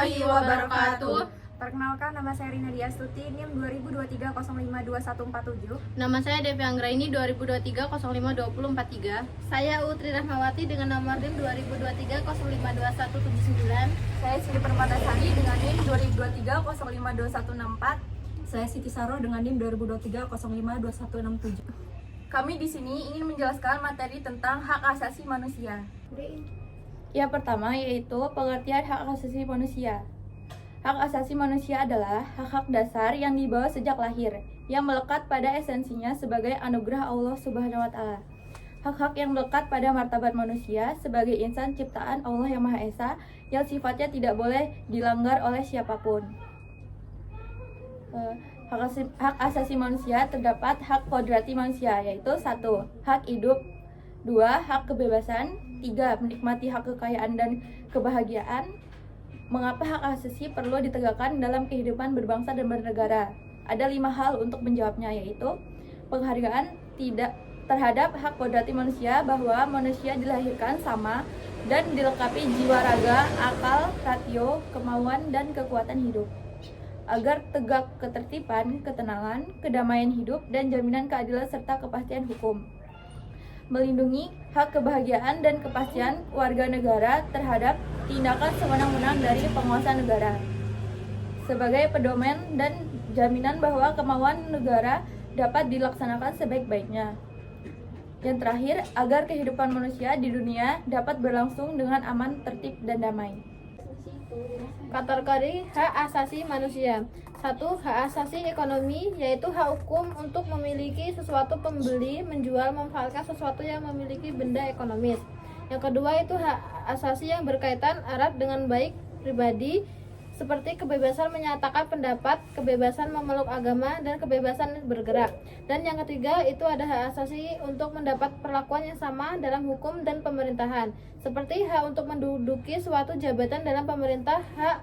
warahmatullahi wabarakatuh. Perkenalkan, nama saya Rina Diastuti, NIM 2023052147. Nama saya Devi Anggraini 2023052043. Saya Utri Rahmawati dengan nomor NIM 2023052179. Saya Siti Permatasari dengan NIM 2023052164. Saya Siti Saro dengan NIM 2023052167. Kami di sini ingin menjelaskan materi tentang hak asasi manusia. Yang pertama yaitu pengertian hak asasi manusia. Hak asasi manusia adalah hak-hak dasar yang dibawa sejak lahir, yang melekat pada esensinya sebagai anugerah Allah Subhanahu wa Ta'ala. Hak-hak yang melekat pada martabat manusia sebagai insan ciptaan Allah yang Maha Esa, yang sifatnya tidak boleh dilanggar oleh siapapun. Hak asasi manusia terdapat hak kodrati manusia, yaitu 1. Hak hidup, 2. Hak kebebasan, 3. Menikmati hak kekayaan dan kebahagiaan. Mengapa hak asasi perlu ditegakkan dalam kehidupan berbangsa dan bernegara? Ada 5 hal untuk menjawabnya, yaitu penghargaan tidak terhadap hak kodrati manusia, bahwa manusia dilahirkan sama dan dilengkapi jiwa, raga, akal, ratio, kemauan, dan kekuatan hidup, agar tegak ketertiban, ketenangan, kedamaian hidup, dan jaminan keadilan serta kepastian hukum. Melindungi hak kebahagiaan dan kepastian warga negara terhadap tindakan sewenang-wenang dari penguasa negara, sebagai pedoman dan jaminan bahwa kemauan negara dapat dilaksanakan sebaik-baiknya. Yang terakhir, agar kehidupan manusia di dunia dapat berlangsung dengan aman, tertib, dan damai. Kategori hak asasi manusia. 1. Hak asasi ekonomi, yaitu hak hukum untuk memiliki sesuatu, pembeli, menjual, memanfaatkan sesuatu yang memiliki benda ekonomis. Yang kedua itu hak asasi yang berkaitan erat dengan baik pribadi, seperti kebebasan menyatakan pendapat, kebebasan memeluk agama, dan kebebasan bergerak. Dan yang ketiga itu ada hak asasi untuk mendapat perlakuan yang sama dalam hukum dan pemerintahan, seperti hak untuk menduduki suatu jabatan dalam pemerintah, hak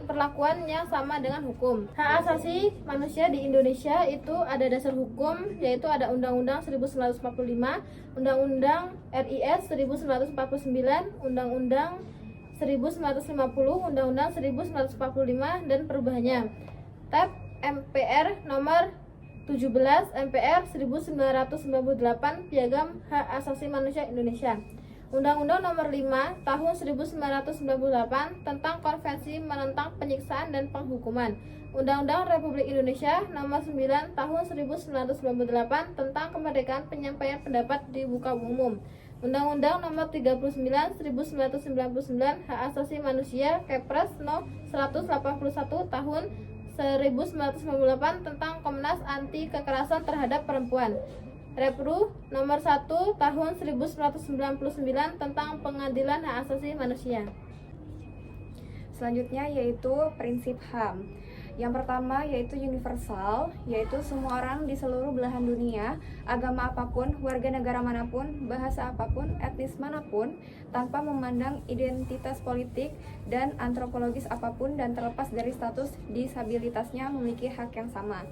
perlakuan yang sama dengan hukum. Hak asasi manusia di Indonesia itu ada dasar hukum, yaitu ada Undang-Undang 1945, Undang-Undang RIS 1949, Undang-Undang 1950, Undang-Undang 1945 dan perubahannya. Tab MPR nomor 17 MPR 1998 Piagam Hak Asasi Manusia Indonesia. Undang-Undang nomor 5 tahun 1998 tentang Konvensi menentang penyiksaan dan penghukuman. Undang-Undang Republik Indonesia nomor 9 tahun 1998 tentang kemerdekaan penyampaian pendapat di muka umum. Undang-Undang nomor 39 1999 Hak Asasi Manusia Kepres No 181 tahun 1998 tentang Komnas Anti Kekerasan Terhadap Perempuan. Repru nomor 1 tahun 1999 tentang Pengadilan Hak Asasi Manusia. Selanjutnya yaitu prinsip HAM. Yang pertama yaitu universal, yaitu semua orang di seluruh belahan dunia, agama apapun, warga negara manapun, bahasa apapun, etnis manapun, tanpa memandang identitas politik dan antropologis apapun dan terlepas dari status disabilitasnya memiliki hak yang sama.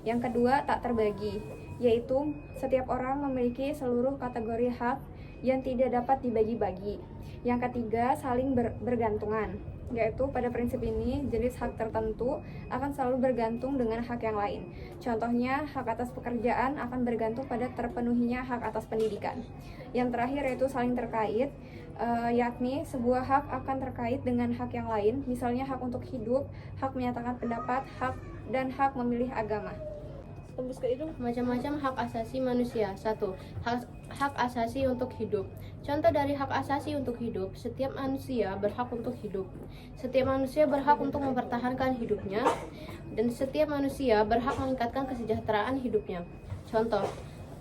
Yang kedua, tak terbagi, yaitu setiap orang memiliki seluruh kategori hak yang tidak dapat dibagi-bagi. Yang ketiga, saling bergantungan, yaitu pada prinsip ini jenis hak tertentu akan selalu bergantung dengan hak yang lain. Contohnya, hak atas pekerjaan akan bergantung pada terpenuhinya hak atas pendidikan. Yang terakhir yaitu saling terkait, yakni sebuah hak akan terkait dengan hak yang lain, misalnya hak untuk hidup, hak menyatakan pendapat, dan hak memilih agama. Macam-macam hak asasi manusia. 1. Hak asasi untuk hidup. Contoh dari hak asasi untuk hidup, setiap manusia berhak untuk hidup. Setiap manusia berhak untuk mempertahankan hidupnya, dan setiap manusia berhak meningkatkan kesejahteraan hidupnya. Contoh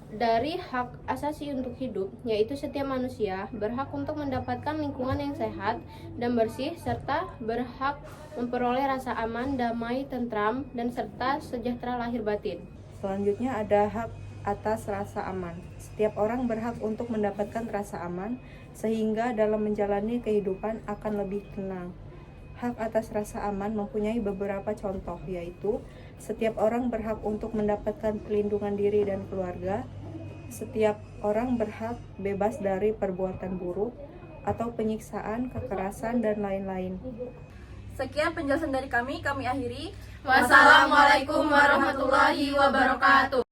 dari hak asasi untuk hidup, yaitu setiap manusia berhak untuk mendapatkan lingkungan yang sehat dan bersih, serta berhak memperoleh rasa aman, damai, tentram, dan serta sejahtera lahir batin. Selanjutnya ada hak atas rasa aman. Setiap orang berhak untuk mendapatkan rasa aman, sehingga dalam menjalani kehidupan akan lebih tenang. Hak atas rasa aman mempunyai beberapa contoh, yaitu setiap orang berhak untuk mendapatkan perlindungan diri dan keluarga, setiap orang berhak bebas dari perbuatan buruk atau penyiksaan, kekerasan, dan lain-lain. Sekian penjelasan dari kami akhiri. Wassalamualaikum warahmatullahi wabarakatuh.